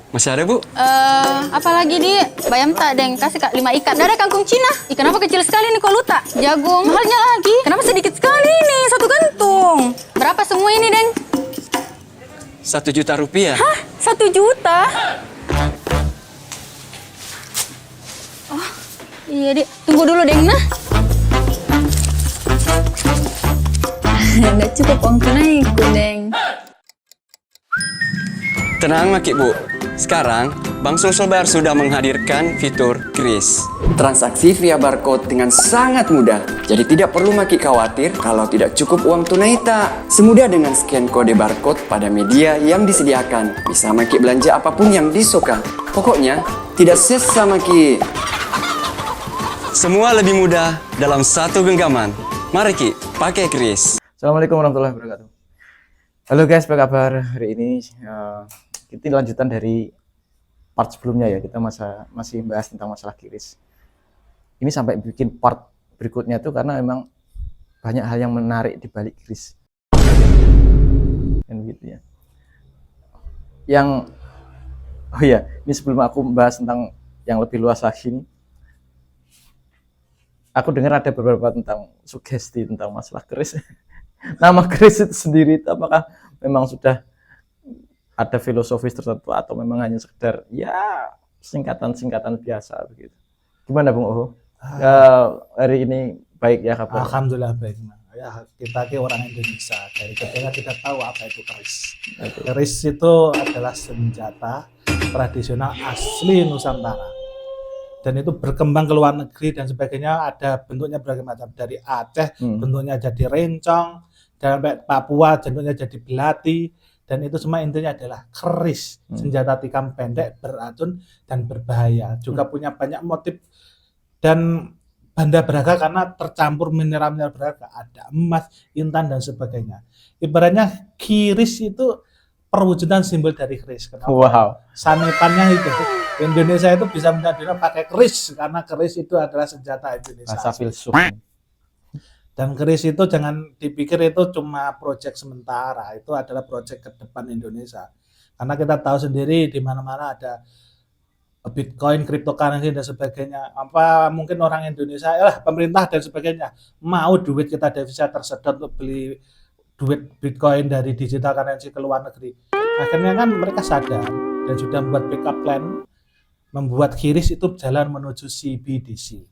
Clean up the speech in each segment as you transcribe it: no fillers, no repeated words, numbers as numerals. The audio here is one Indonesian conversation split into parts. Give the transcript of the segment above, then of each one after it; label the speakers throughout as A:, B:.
A: Masih ada, Bu?
B: Apalagi di bayam tak, Deng. Kasih Kak 5 ikan. Ada kangkung Cina. Ikan apa kecil sekali nih, Koluta? Jagung. Mahalnya lagi. Kenapa sedikit sekali nih, 1 gantung? Berapa semua ini, Deng?
A: 1 juta rupiah.
B: Hah? 1 juta? Oh, iya, Dek. Tunggu dulu, Deng, nah. Nggak cukup uang tunaiku, Deng.
A: Tenang, Maki, Bu. Sekarang, Bank Sulsel Bayar sudah menghadirkan fitur kris. Transaksi via barcode dengan sangat mudah. Jadi tidak perlu Maki khawatir kalau tidak cukup uang tunai tak. Semudah dengan scan kode barcode pada media yang disediakan. Bisa Maki belanja apapun yang disuka. Pokoknya, tidak sesa Maki. Semua lebih mudah dalam satu genggaman. Mari Ki, pakai kris.
C: Assalamualaikum warahmatullahi wabarakatuh. Halo guys, apa kabar? Hari ini kita lanjutan dari part sebelumnya ya. Kita masih bahas tentang masalah kris. Ini sampai bikin part berikutnya tuh karena memang banyak hal yang menarik di balik kris. Dan gitu ya. Oh iya, ini sebelum aku membahas tentang yang lebih luas lagi nih. Aku dengar ada beberapa tentang sugesti tentang masalah kris. Nama kris itu sendiri itu apakah memang sudah ada filosofis tertentu atau memang hanya sekedar ya singkatan-singkatan biasa begitu. Gimana Bung Oho? Hari ini baik ya kabar?
D: Alhamdulillah baik. Ya, kita ke orang Indonesia dari kecil kita tahu apa itu keris. Keris itu adalah senjata tradisional asli Nusantara. Dan itu berkembang ke luar negeri dan sebagainya, ada bentuknya berbagai macam, dari Aceh bentuknya jadi rencong, dan Papua bentuknya jadi belati, dan itu semua intinya adalah keris, senjata tikam pendek, beracun dan berbahaya. Juga punya banyak motif dan benda berharga karena tercampur mineral-mineral berharga, ada emas, intan dan sebagainya. Ibaratnya kiris itu perwujudan simbol dari keris. Kenapa?
C: Wow.
D: Sanitannya itu Indonesia itu bisa menjadi pakai keris karena keris itu adalah senjata Indonesia.
C: Rasa filsuf.
D: Dan keris itu jangan dipikir itu cuma proyek sementara, itu adalah proyek ke depan Indonesia. Karena kita tahu sendiri di mana-mana ada Bitcoin, cryptocurrency dan sebagainya. Apa mungkin orang Indonesia, pemerintah dan sebagainya mau duit kita devisa tersedot untuk beli duit Bitcoin dari digital currency ke luar negeri. Akhirnya kan mereka sadar dan sudah membuat backup plan, membuat kiris itu jalan menuju CBDC,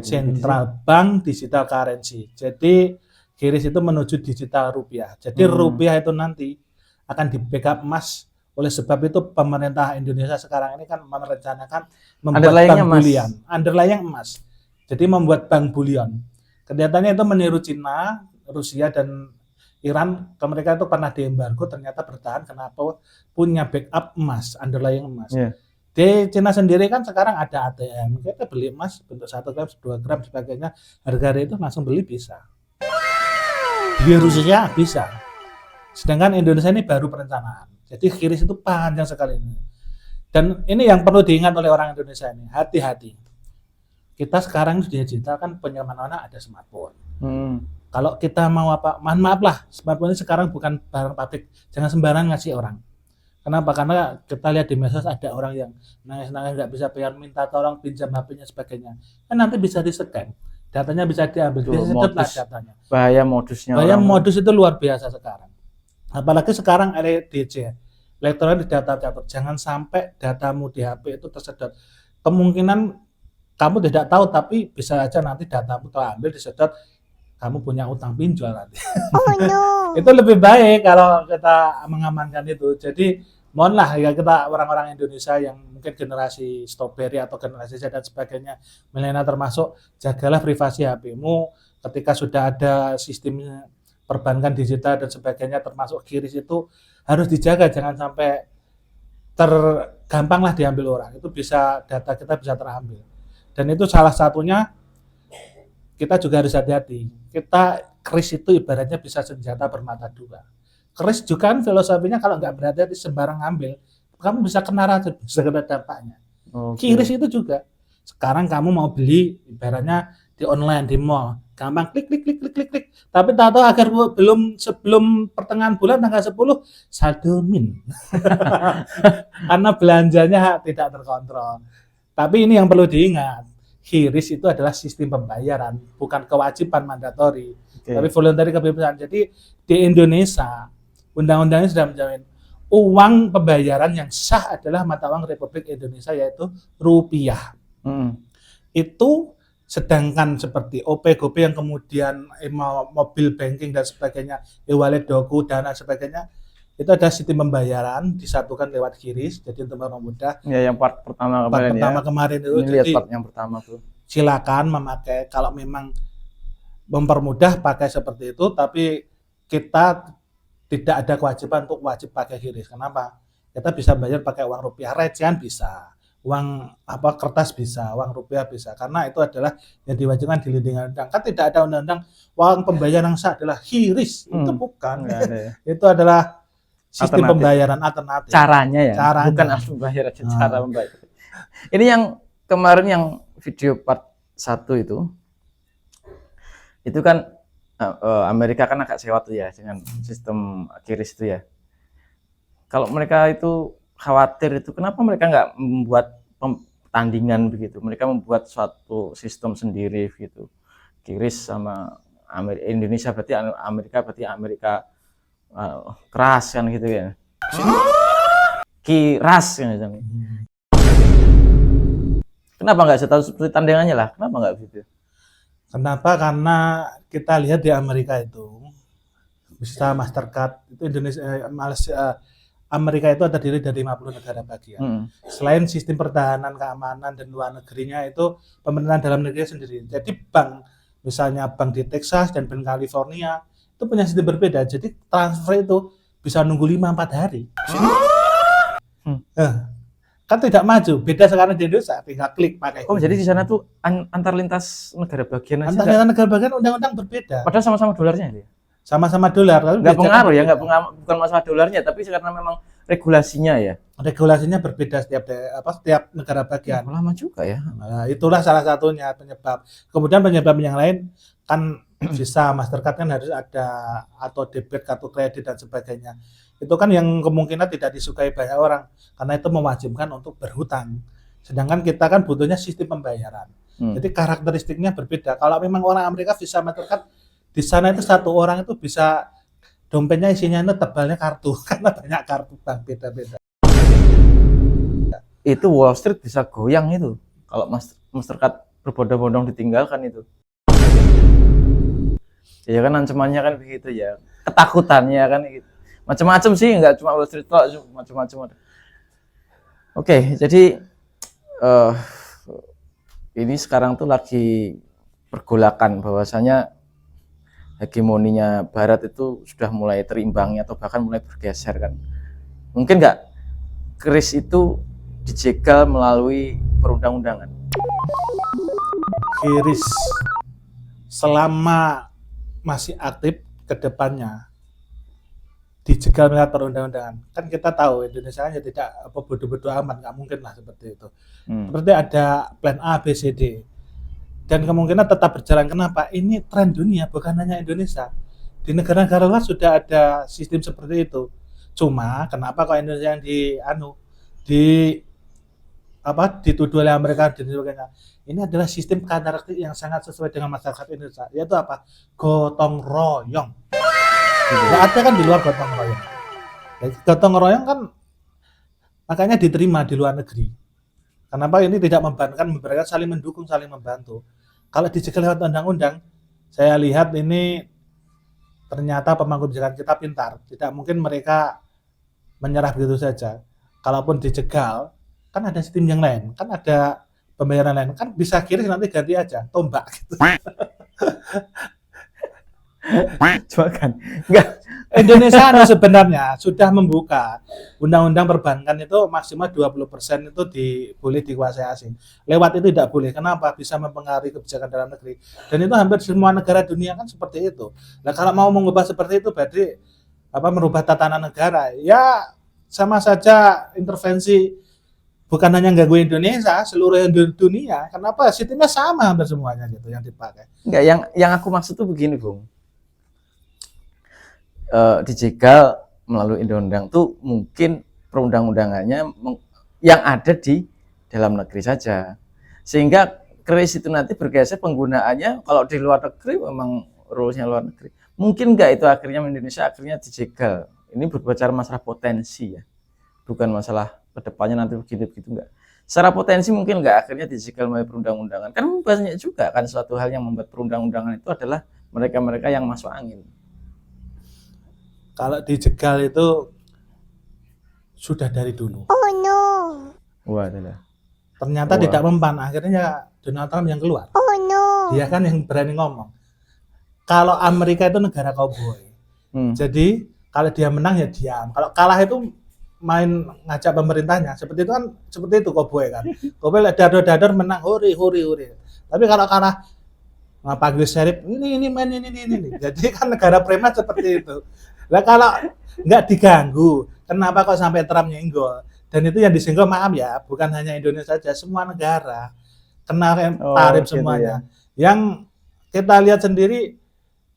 D: Central Bank Digital Currency. Jadi kiris itu menuju digital rupiah. Jadi rupiah itu nanti akan di backup emas. Oleh sebab itu pemerintah Indonesia sekarang ini kan merencanakan membuat bank bulian, underlying emas. Jadi membuat bank bulion. Kelihatannya itu meniru Cina, Rusia dan Iran, mereka itu pernah diembargo, ternyata bertahan kenapa punya backup emas, underlying emas. Yeah. Di Cina sendiri kan sekarang ada ATM, kita beli emas bentuk 1 gram, 2 gram sebagainya, harga itu langsung beli bisa. Di Rusia bisa. Sedangkan Indonesia ini baru perencanaan. Jadi kiris itu panjang sekali ini. Dan ini yang perlu diingat oleh orang Indonesia ini, hati-hati. Kita sekarang di digital kan mana-mana ada smartphone. Kalau kita mau apa, mohon maaf lah, smartphone ini sekarang bukan barang pabrik, jangan sembarangan ngasih orang. Kenapa? Karena kita lihat di medsos ada orang yang nangis-nangis nggak bisa bayar, minta tolong pinjam HP-nya sebagainya. Kan nanti bisa di-scan, datanya bisa diambil, disedot lah datanya.
C: Bahaya modusnya.
D: Bahaya modus itu luar biasa sekarang. Apalagi sekarang LDC, elektronik data catur, jangan sampai datamu di HP itu tersedot. Kemungkinan kamu tidak tahu, tapi bisa aja nanti datamu terambil, disedot, kamu punya utang pinjol nanti.
B: Oh no.
D: Itu lebih baik kalau kita mengamankan itu. Jadi mohonlah ya kita orang-orang Indonesia yang mungkin generasi Strawberry atau generasi Z dan sebagainya, milenial termasuk, jagalah privasi HP-mu ketika sudah ada sistem perbankan digital dan sebagainya termasuk kiris itu harus dijaga, jangan sampai tergampanglah diambil orang. Itu bisa data kita bisa terambil. Dan itu salah satunya kita juga harus hati-hati. Kita keris itu ibaratnya bisa senjata bermata dua. Keris juga kan filosofinya kalau nggak berhati-hati sembarang ngambil, kamu bisa kena racun, bisa kena dampaknya. Okay. Kiris itu juga. Sekarang kamu mau beli, ibaratnya di online, di mall. Gampang klik klik klik klik klik klik. Tapi tahu-tahu agar sebelum pertengahan bulan tanggal 10 saldo min. Karena belanjanya tidak terkontrol. Tapi ini yang perlu diingat. QRIS itu adalah sistem pembayaran, bukan kewajiban mandatori, tapi voluntary kebebasan. Jadi di Indonesia undang-undangnya sudah menjamin uang pembayaran yang sah adalah mata uang Republik Indonesia, yaitu rupiah. Itu sedangkan seperti OP, GoPay yang kemudian mobil banking dan sebagainya, e-wallet, Doku, dan sebagainya, itu ada sistem pembayaran disatukan lewat QRIS. Jadi untuk mempermudah.
C: Ya, yang part pertama kemarin
D: itu.
C: Ini lihat part yang pertama tuh.
D: Silakan memakai, kalau memang mempermudah pakai seperti itu, tapi kita tidak ada kewajiban untuk wajib pakai QRIS. Kenapa? Kita bisa bayar pakai uang rupiah, recehan bisa, uang kertas bisa, uang rupiah bisa, karena itu adalah yang diwajibkan di undang-undang. Kan tidak ada undang-undang uang pembayaran yang sah adalah QRIS, itu bukan. Itu adalah sistem pembayaran alternatif.
C: Caranya ya, bukan asal pembayaran, cara membayar. Ini yang kemarin yang video part 1 itu kan Amerika kan agak sewa tuh ya dengan sistem QRIS itu ya. Kalau mereka itu khawatir itu, kenapa mereka nggak membuat pertandingan begitu? Mereka membuat suatu sistem sendiri gitu. QRIS sama Indonesia berarti Amerika keras kan gitu ya. Kiras kan gitu. Kenapa nggak seperti tandingannya lah? Kenapa nggak begitu?
D: Kenapa? Karena kita lihat di Amerika itu bisa Mastercard itu Amerika itu terdiri dari 50 negara bagian. Selain sistem pertahanan, keamanan, dan luar negerinya itu pemerintahan dalam negeri sendiri. Jadi bank, misalnya bank di Texas dan bank California itu punya sistem berbeda. Jadi transfer itu bisa nunggu 5-4 hari. Kan tidak maju. Beda sekarang di Indonesia, tinggal klik pakai.
C: Oh, jadi di sana tuh antar lintas negara bagian aja.
D: Antar negara bagian undang-undang berbeda.
C: Padahal sama-sama dolarnya itu.
D: Sama-sama dolar.
C: Nggak pengaruh ya, bukan masalah dolarnya, tapi karena memang regulasinya ya.
D: Regulasinya berbeda setiap negara bagian.
C: Lama juga ya.
D: Nah, itulah salah satunya penyebab. Kemudian penyebab yang lain kan Visa, Mastercard kan harus ada, atau debit, kartu kredit dan sebagainya. Itu kan yang kemungkinan tidak disukai banyak orang karena itu mewajibkan untuk berhutang. Sedangkan kita kan butuhnya sistem pembayaran. Jadi karakteristiknya berbeda. Kalau memang orang Amerika Visa, Mastercard, di sana itu satu orang itu bisa dompetnya isinya itu tebalnya kartu karena banyak kartu bank beda-beda.
C: Itu Wall Street bisa goyang itu kalau Mastercard berbondong-bondong ditinggalkan itu. Ya kan ancamannya kan begitu ya, ketakutannya kan gitu. Macam-macam sih, nggak cuma Wall Street, macam-macam. Oke, jadi ini sekarang tuh lagi pergolakan bahwasanya hegemoninya Barat itu sudah mulai terimbangi atau bahkan mulai bergeser kan. Mungkin nggak QRIS itu dijegal melalui perundang-undangan?
D: QRIS selama masih aktif ke depannya dijegal melalui perundang-undangan. Kan kita tahu Indonesia hanya tidak bodoh-bodoh amat, nggak mungkin lah seperti itu. Seperti ada plan A, B, C, D. Dan kemungkinan tetap berjalan. Kenapa? Ini tren dunia, bukan hanya Indonesia. Di negara-negara luar sudah ada sistem seperti itu. Cuma kenapa kok Indonesia yang dituduh oleh Amerika dan sebagainya? Ini adalah sistem karakteristik yang sangat sesuai dengan masyarakat Indonesia. Yaitu apa? Gotong royong. Nggak ada kan di luar gotong royong. Gotong royong kan makanya diterima di luar negeri. Kenapa ini tidak membantu? Mereka saling mendukung, saling membantu. Kalau dijegal lewat undang-undang, saya lihat ini ternyata pemangku kebijakan kita pintar. Tidak mungkin mereka menyerah begitu saja. Kalaupun dijegal, kan ada sistem yang lain, kan ada pembayaran lain, kan bisa QRIS nanti ganti aja, tombak gitu.
C: Cuma kan enggak.
D: Indonesia sebenarnya sudah membuka undang-undang perbankan itu maksimal 20% itu boleh dikuasai asing. Lewat itu tidak boleh. Kenapa? Bisa mempengaruhi kebijakan dalam negeri. Dan itu hampir semua negara dunia kan seperti itu. Nah, kalau mau mengubah seperti itu berarti merubah tatanan negara. Ya sama saja intervensi bukan hanya ganggu Indonesia, seluruh dunia. Kenapa? Sistemnya sama hampir semuanya gitu yang dipakai.
C: Enggak, yang aku maksud tuh begini, Bung. Dijegal melalui undang-undang tuh mungkin perundang-undangannya yang ada di dalam negeri saja. Sehingga kris itu nanti bergeser penggunaannya kalau di luar negeri memang rules-nya luar negeri. Mungkin enggak itu akhirnya Indonesia akhirnya dijegal. Ini berbicara masalah potensi ya. Bukan masalah kedepannya nanti begitu-begitu enggak. Secara potensi mungkin enggak akhirnya dijegal melalui perundang-undangan. Kan banyak juga kan suatu hal yang membuat perundang-undangan itu adalah mereka-mereka yang masuk angin.
D: Kalau dijegal itu sudah dari dulu.
C: Wah, adalah.
D: Ternyata
C: Wah.
D: tidak mempan. Akhirnya Donald Trump yang keluar. Dia kan yang berani ngomong. Kalau Amerika itu negara cowboy. Jadi kalau dia menang ya diam. Kalau kalah itu main ngajak pemerintahnya. Seperti itu kan, seperti itu cowboy kan. Cowboy dadar-dadar menang, huri. Tapi kalau kalah panggil sheriff, ini main ini. Jadi kan negara preman seperti itu. Lah kalau nggak diganggu, kenapa kok sampai Trump nyenggol? Dan itu yang disenggol, maaf ya, bukan hanya Indonesia saja, semua negara kena tarif
C: gitu
D: semuanya. Yang kita lihat sendiri,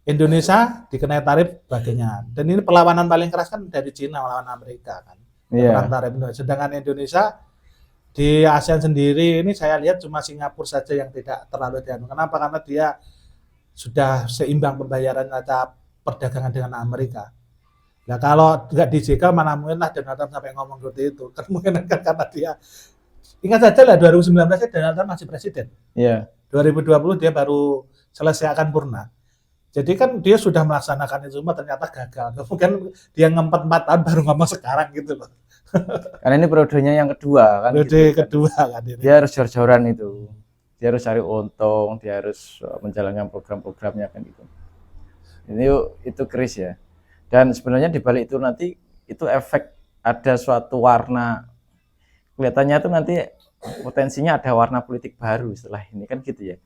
D: Indonesia dikenai tarif bagiannya. Dan ini perlawanan paling keras kan dari Cina melawan Amerika kan. Perang tarif itu. Sedangkan Indonesia di ASEAN sendiri ini saya lihat cuma Singapura saja yang tidak terlalu dianu. Kenapa? Karena dia sudah seimbang pembayaran neraca perdagangan dengan Amerika. Nah kalau nggak dijegal mana mungkin lah Donald Trump sampai ngomong seperti itu. Kemungkinan kan karena dia, ingat saja lah 2019 Donald Trump masih presiden.
C: Iya.
D: 2020 dia baru selesai akan purna. Jadi kan dia sudah melaksanakan itu semua ternyata gagal. Kemudian dia ngempet 4 tahun baru ngomong sekarang gitu loh.
C: Karena ini periodenya yang kedua kan.
D: Periode kedua kan ini.
C: Dia harus jor-joran itu. Dia harus cari untung, dia harus menjalankan program-programnya kan gitu. Ini itu kris ya. Dan sebenarnya di balik itu nanti itu efek ada suatu warna, kelihatannya tuh nanti potensinya ada warna politik baru setelah ini kan gitu ya.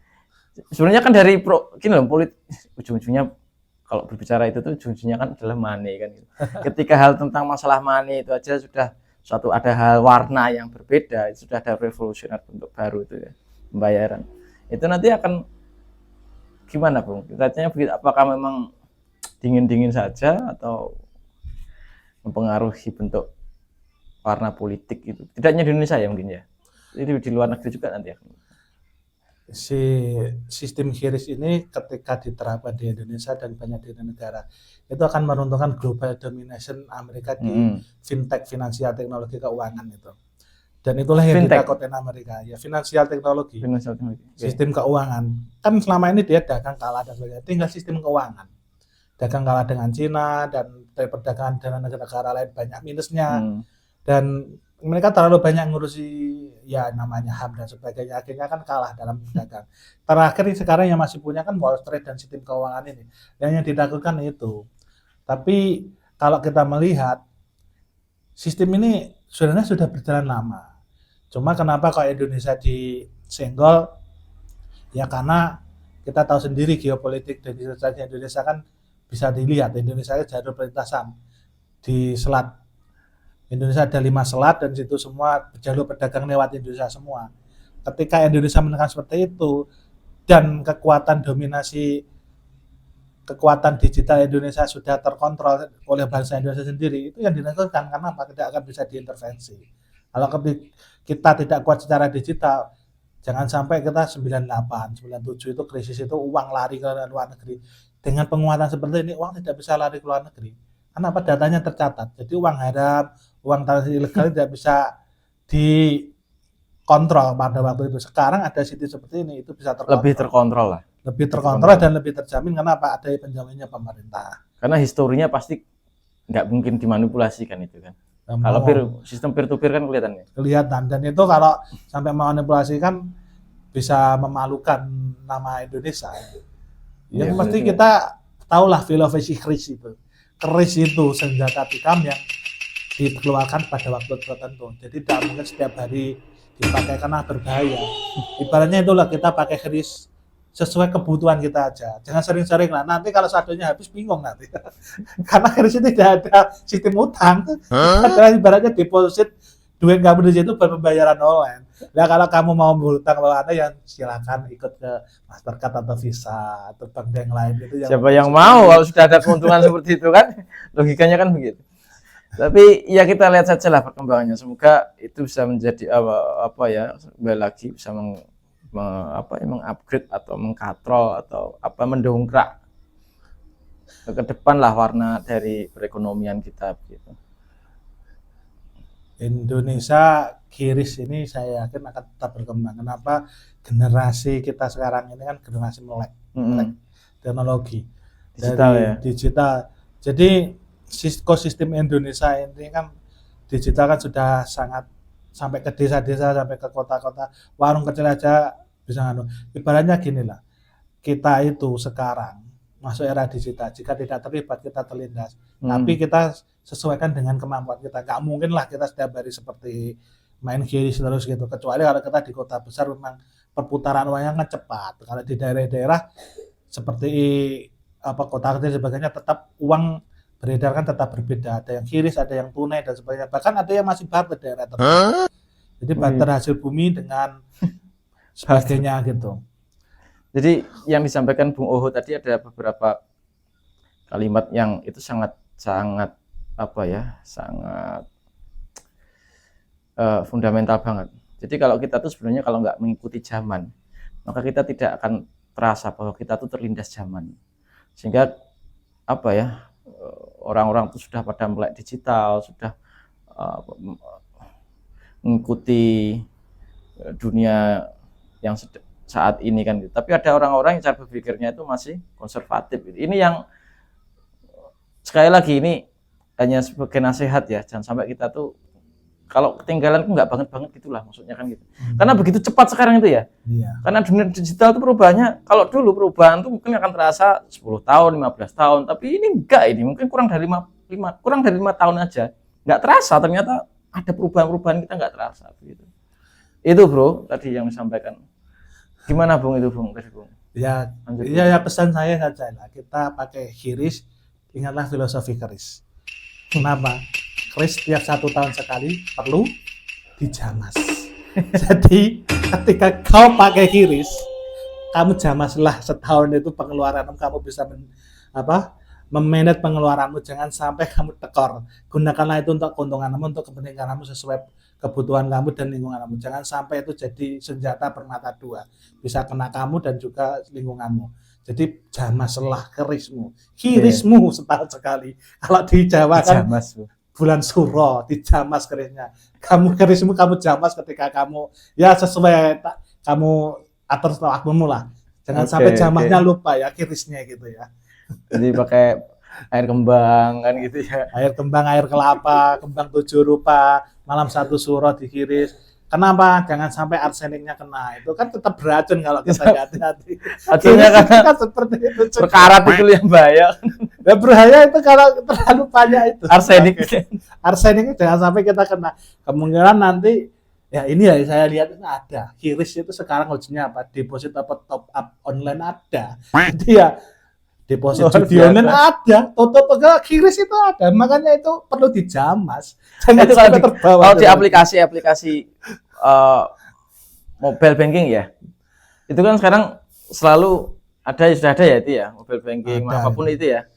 C: Sebenarnya kan dari gini loh, ujung-ujungnya kalau berbicara itu tuh ujung-ujungnya kan adalah money kan gitu. Ketika hal tentang masalah money itu aja sudah ada hal warna yang berbeda, itu sudah ada revolusioner bentuk baru itu ya, pembayaran. Itu nanti akan gimana, Bung? Kelihatannya begitu, apakah memang dingin-dingin saja atau mempengaruhi bentuk warna politik itu? Tidak hanya di Indonesia ya mungkin ya. Ini di luar negeri juga nanti ya.
D: Si sistem QRIS ini ketika diterapkan di Indonesia dan banyak di negara itu akan meruntuhkan global domination Amerika di fintech, finansial teknologi keuangan itu. Dan itulah yang ditakutin Amerika ya, finansial teknologi. Sistem keuangan. Kan selama ini dia dagang kalah dan sebagainya. Tinggal sistem keuangan. Dagang kalah dengan Cina dan perdagangan dengan negara-negara lain banyak minusnya. Dan mereka terlalu banyak ngurusi ya namanya HAM dan sebagainya, akhirnya kan kalah dalam dagang. Terakhir sekarang yang masih punya kan Wall Street dan sistem keuangan ini. Yang dilakukan itu. Tapi kalau kita melihat sistem ini sebenarnya sudah berjalan lama. Cuma kenapa kalau Indonesia disenggol? Ya karena kita tahu sendiri geopolitik dan Indonesia kan bisa dilihat, Indonesia jalur perlintasan di selat. Indonesia ada 5 selat dan situ semua jalur perdagangan lewat Indonesia semua. Ketika Indonesia menekan seperti itu dan kekuatan dominasi, kekuatan digital Indonesia sudah terkontrol oleh bangsa Indonesia sendiri, itu yang dilakukan karena apa? Tidak akan bisa diintervensi. Kalau kita tidak kuat secara digital, jangan sampai kita 98, 97 itu krisis itu uang lari ke luar negeri. Dengan penguatan seperti ini, uang tidak bisa lari ke luar negeri. Kenapa? Datanya tercatat. Jadi uang haram, uang transaksi ilegal tidak bisa dikontrol pada waktu itu. Sekarang ada sistem seperti ini, itu bisa terkontrol.
C: Lebih terkontrol lah.
D: Lebih terkontrol dan lebih terjamin. Kenapa? Ada penjaminnya pemerintah.
C: Karena historinya pasti nggak mungkin dimanipulasi kan itu kan. Kalau sistem peer-to-peer kan
D: kelihatan. Dan itu kalau sampai memanipulasi kan bisa memalukan nama Indonesia. Ya pasti kita tahulah filosofi kris itu. Keris itu senjata tikam yang dikeluarkan pada waktu tertentu. Jadi tidak mungkin setiap hari dipakai karena berbahaya. Ibaratnya itulah kita pakai keris sesuai kebutuhan kita aja. Jangan sering-sering lah. Nanti kalau saldonya habis bingung nanti. Karena keris itu tidak ada sistem utang. Ada ibaratnya deposit duit kamu di situ buat pembayaran online. Nah kalau kamu mau berhutang lawannya yang silakan ikut ke Mastercard atau Visa atau bank yang lain gitu.
C: Siapa yang mau kalau sudah ada keuntungan seperti itu kan? Logikanya kan begitu. Tapi ya kita lihat saja lah perkembangannya. Semoga itu bisa menjadi apa ya, kembali lagi bisa mengupgrade atau mengkatrol atau apa mendongkrak ke depan lah warna dari perekonomian kita begitu.
D: Indonesia QRIS ini saya yakin akan tetap berkembang. Kenapa? Generasi kita sekarang ini kan generasi melek teknologi
C: Digital
D: dari
C: ya.
D: digital. Jadi ekosistem Indonesia ini kan digital kan sudah sangat sampai ke desa-desa, sampai ke kota-kota, warung kecil aja bisa nganu. Ibaratnya gini lah, kita itu sekarang masuk era digital, jika tidak terlibat kita terlindas. Tapi kita sesuaikan dengan kemampuan kita. Gak mungkin lah kita setiap hari seperti main QRIS terus gitu. Kecuali kalau kita di kota besar memang perputaran uangnya kan cepat. Kalau di daerah-daerah seperti kota kecil sebagainya tetap uang beredar kan tetap berbeda. Ada yang QRIS, ada yang tunai dan sebagainya. Bahkan ada yang masih barter daerah tertentu. Jadi barter hasil bumi dengan sebagainya gitu.
C: Jadi yang disampaikan Bung Oho tadi ada beberapa kalimat yang itu sangat fundamental banget. Jadi kalau kita tuh sebenarnya kalau nggak mengikuti zaman, maka kita tidak akan terasa bahwa kita tuh terlindas zaman. Sehingga orang-orang tuh sudah pada melek digital, sudah mengikuti dunia yang saat ini kan gitu. Tapi ada orang-orang yang cara berpikirnya itu masih konservatif. Ini yang sekali lagi ini hanya sebagai nasihat ya, jangan sampai kita tuh kalau ketinggalan nggak banget gitulah maksudnya kan gitu. Karena begitu cepat sekarang itu ya.
D: Iya.
C: Karena dunia digital itu perubahannya, kalau dulu perubahan itu mungkin akan terasa 10 tahun, 15 tahun, tapi ini enggak, ini mungkin kurang dari 5 tahun aja. Nggak terasa, ternyata ada perubahan-perubahan kita nggak terasa begitu. Itu bro tadi yang disampaikan. Gimana Bung itu Bung tadi Bung?
D: Ya,
C: Lanjut,
D: ya pesan saya saja lah. Kita pakai QRIS, ingatlah filosofi QRIS. Kenapa? QRIS setiap 1 tahun sekali perlu dijamas. Jadi ketika kau pakai QRIS, kamu jamaslah setahun itu pengeluaran kamu bisa memanage pengeluaranmu, jangan sampai kamu tekor. Gunakanlah itu untuk keuntunganmu, untuk kepentinganmu sesuai kebutuhan kamu dan lingkunganmu. Jangan sampai itu jadi senjata bermata dua, bisa kena kamu dan juga lingkunganmu. Jadi jamaslah QRISmu setahun sekali. Kalau di Jawa kan bulan Suro dijamas QRISnya. QRISmu kamu jamas ketika kamu ya sesuai kamu atur waktumu lah. Jangan sampai jamasnya lupa ya QRISnya gitu ya.
C: Jadi pakai air kembang kan gitu ya.
D: Air kembang, air kelapa, kembang 7 rupa, malam 1 suro di QRIS. Kenapa? Jangan sampai arseniknya kena. Itu kan tetap beracun kalau kita hati-hati.
C: Artinya
D: kan seperti itu.
C: Perkarat itu yang bahaya.
D: Ya bahaya itu kalau terlalu banyak itu.
C: Arsenik.
D: Arseniknya jangan sampai kita kena. Kemungkinan nanti ya ini ya saya lihat ada. QRIS itu sekarang ujungnya apa? Deposit apa top up online ada. Jadi ya deposit judi online ada, QRIS itu ada, makanya itu perlu dijamas. Jangan
C: itu
D: sampai terbawa.
C: Kalau di aplikasi mobile banking ya, itu kan sekarang selalu sudah ada ya itu ya mobile banking
D: ada,
C: apapun itu ya.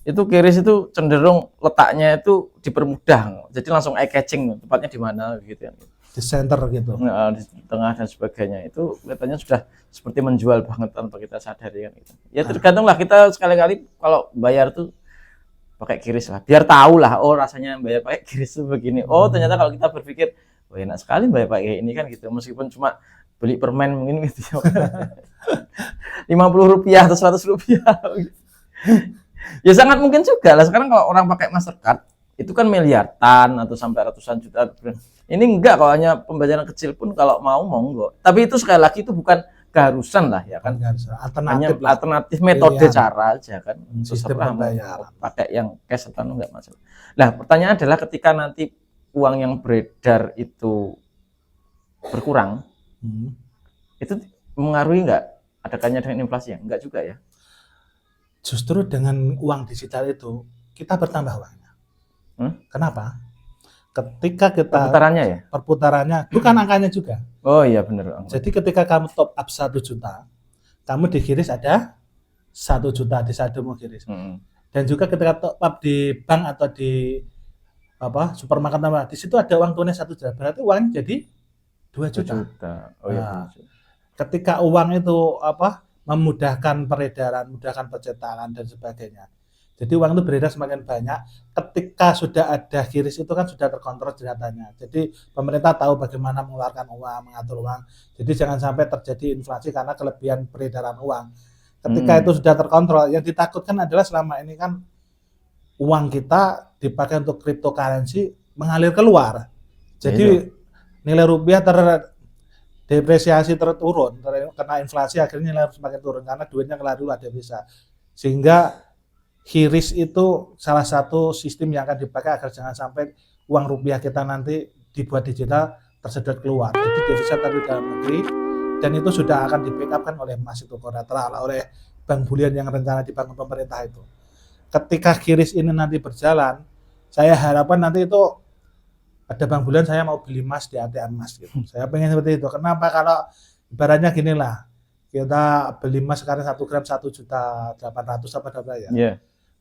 C: Itu QRIS itu cenderung letaknya itu dipermudah, jadi langsung eye catching, tempatnya di mana gitu ya.
D: Di center gitu.
C: Nah, di tengah dan sebagainya itu kelihatannya sudah seperti menjual banget tanpa kita sadari kan gitu. Ya tergantung lah kita sekali-kali kalau bayar tuh pakai QRIS lah, biar tahu lah oh rasanya bayar pakai QRIS tuh begini. Oh ternyata kalau kita berpikir wah enak sekali bayar pakai ini kan gitu, meskipun cuma beli permen mungkin gitu ya. 50 rupiah atau 100 rupiah gitu. Ya sangat mungkin juga lah sekarang kalau orang pakai Mastercard itu kan miliaran atau sampai ratusan juta. Ini enggak, kalau hanya pembayaran kecil pun kalau mau monggo. Tapi itu sekali lagi itu bukan keharusan lah ya kan. Alternatif metode cara aja kan.
D: Sistem pembayaran.
C: Pakai yang cash atau enggak masalah. Nah, pertanyaan adalah ketika nanti uang yang beredar itu berkurang, itu mengaruhi enggak ada kaitannya dengan inflasi ya? Enggak juga ya.
D: Justru dengan uang digital itu kita bertambah uangnya. Kenapa? Ketika kita
C: Perputarannya ya?
D: perputarannya, bukan angkanya juga.
C: Oh iya bener.
D: Jadi ketika kamu top up 1 juta, kamu dikiris ada 1 juta di saldo mau kiris.
C: Mm-mm.
D: Dan juga ketika top up di bank atau di supermarket apa, di situ ada uang tunai 1 juta, berarti uangnya jadi 2 juta.
C: Oh iya.
D: Nah,
C: bener.
D: ketika uang itu memudahkan peredaran, memudahkan percetakan dan sebagainya. Jadi uang itu beredar semakin banyak. Ketika sudah ada kiris itu kan sudah terkontrol datanya. Jadi pemerintah tahu bagaimana mengeluarkan uang, mengatur uang. Jadi jangan sampai terjadi inflasi karena kelebihan peredaran uang. Ketika itu sudah terkontrol, yang ditakutkan adalah selama ini kan uang kita dipakai untuk cryptocurrency mengalir keluar. Jadi nilai rupiah depresiasi turun karena inflasi, akhirnya nilai semakin turun karena duitnya keluar dulu ada bisa. Sehingga QRIS itu salah satu sistem yang akan dipakai agar jangan sampai uang rupiah kita nanti dibuat digital tersedot keluar. Jadi devisa tadi dalam negeri, dan itu sudah akan di-backupkan oleh emas itu kolateral, oleh bank bulian yang rencana dibangun pemerintah itu. Ketika QRIS ini nanti berjalan, saya harapkan nanti itu ada bank bulian saya mau beli emas di ATM emas gitu. Saya pengen seperti itu. Kenapa? Kalau ibaratnya gini lah, kita beli emas sekarang 1 gram 1.800.000 apa berapa ya?
C: Iya.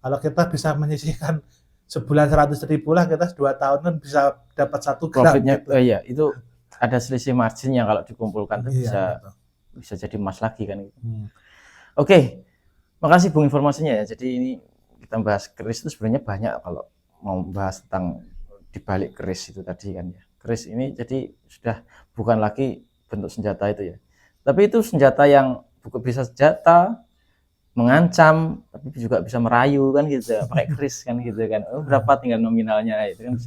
D: Kalau kita bisa menyisihkan sebulan 100.000 lah, kita 2 tahun kan bisa dapat 1 gram.
C: Profitnya,
D: gitu.
C: iya itu ada selisih marginnya kalau dikumpulkan tuh
D: Iya,
C: bisa jadi emas lagi kan gitu.
D: Hmm.
C: Oke, makasih Bung informasinya ya. Jadi ini kita bahas keris itu sebenarnya banyak kalau mau bahas tentang dibalik keris itu tadi kan ya. Keris ini jadi sudah bukan lagi bentuk senjata itu ya. Tapi itu senjata yang bukan bisa senjata, mengancam, tapi juga bisa merayu kan gitu, pakai keris kan gitu kan. Oh, berapa tinggal nominalnya itu kan.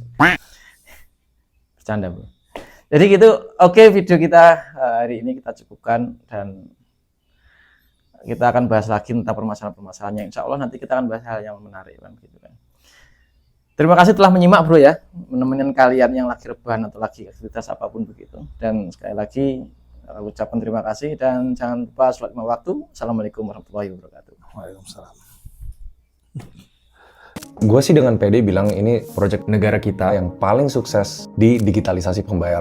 C: Bercanda bro. Jadi gitu, oke video kita hari ini kita cukupkan dan kita akan bahas lagi tentang permasalahan-permasalahan yang insya Allah nanti kita akan bahas hal yang menarik kan gitu kan. Terima kasih telah menyimak bro ya, menemenin kalian yang lagi rebahan atau lagi aktivitas apapun begitu. Dan sekali lagi ucapan terima kasih dan jangan lupa sholat 5 waktu. Assalamualaikum warahmatullahi wabarakatuh.
D: Waalaikumsalam.
E: Gue sih dengan pede bilang ini proyek negara kita yang paling sukses di digitalisasi pembayaran.